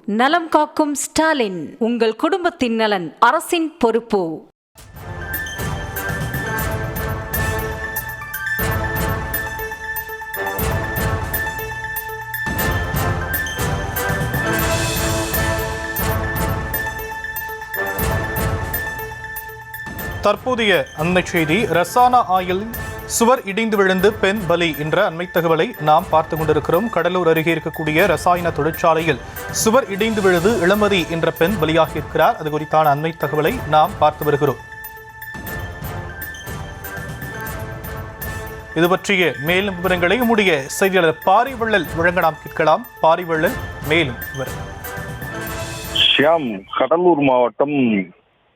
நலம் காக்கும் ஸ்டாலின், உங்கள் குடும்பத்தின் நலன் அரசின் பொறுப்பு. தற்போதைய அண்மை செய்தி, ரசானா ஆயில் சுவர் இடிந்து விழுந்து பெண் பலி என்ற அண்மை தகவலை நாம் பார்த்து கொண்டிருக்கிறோம். கடலூர் அருகே இருக்கக்கூடிய ரசாயன தொழிற்சாலையில் சுவர் இடிந்து விழுந்து இளமதி என்ற பெண் பலியாகி இருக்கிறார். அது குறித்தான அண்மை தகவலை நாம் பார்த்து வருகிறோம். இது பற்றிய மேலும் விவரங்களை நம்முடைய செய்தியாளர் பாரிவள்ளல் வழங்க நாம் கேட்கலாம். பாரிவள்ளல், மேலும் விவரம். ஷியாம், கடலூர் மாவட்டம்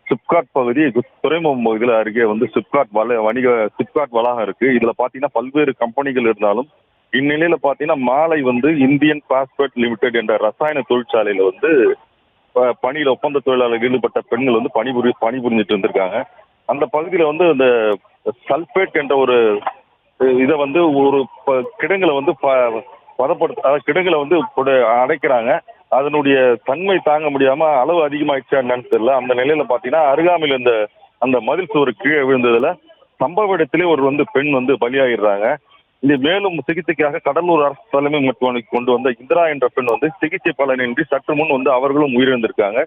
சிப்காட் பகுதி துறைமுகம் பகுதியில் அருகே சிப்காட் வணிக சிப்காட் வளாகம் இருக்கு. இதுல பாத்தீங்கன்னா பல்வேறு கம்பெனிகள் இருந்தாலும் இந்நிலையில பாத்தீங்கன்னா மாலை இந்தியன் பாஸ்பேட் லிமிடெட் என்ற ரசாயன தொழிற்சாலையில பணியில ஒப்பந்த தொழிலாளர்கள் ஈடுபட்ட பெண்கள் பணிபுரிஞ்சிட்டு இருந்திருக்காங்க. அந்த பகுதியில இந்த சல்பேட் என்ற ஒரு இதை ஒரு கிடங்குல கிடங்குல அடைக்கிறாங்க. அதனுடைய தன்மை தாங்க முடியாம அளவு அதிகமாயிடுச்சா என்னன்னு தெரியல. அந்த நிலையில பாத்தீங்கன்னா அருகாமையில் அந்த மதில் சுவர் கீழே விழுந்ததுல சம்பவ இடத்திலே ஒரு பெண் பலியாகிடுறாங்க. இது மேலும் சிகிச்சைக்காக கடலூர் அரசு தலைமை மருத்துவமனைக்கு கொண்டு வந்த இந்திரா என்ற பெண் சிகிச்சை பலனின்றி சற்று முன் அவர்களும் உயிரிழந்திருக்காங்க.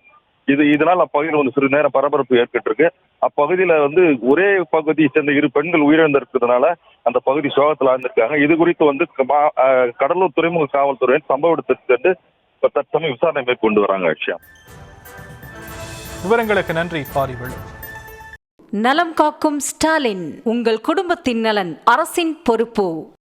இதனால் அப்பகுதியில் சிறு நேர பரபரப்பு ஏற்பட்டிருக்கு. அப்பகுதியில ஒரே பகுதியை சேர்ந்த இரு பெண்கள் உயிரிழந்திருக்கிறதுனால அந்த பகுதி சோகத்தில் ஆழ்ந்திருக்காங்க. இது குறித்து கடலூர் துறைமுக காவல்துறை சம்பவ இடத்திற்கு சென்று தற்சமயம் விசாரணை மேற்கொண்டு வராங்க. விவரங்களுக்கு நன்றி பாரிவள்ளல். நலம் காக்கும் ஸ்டாலின், உங்கள் குடும்பத்தின் நலன் அரசின் பொறுப்பு.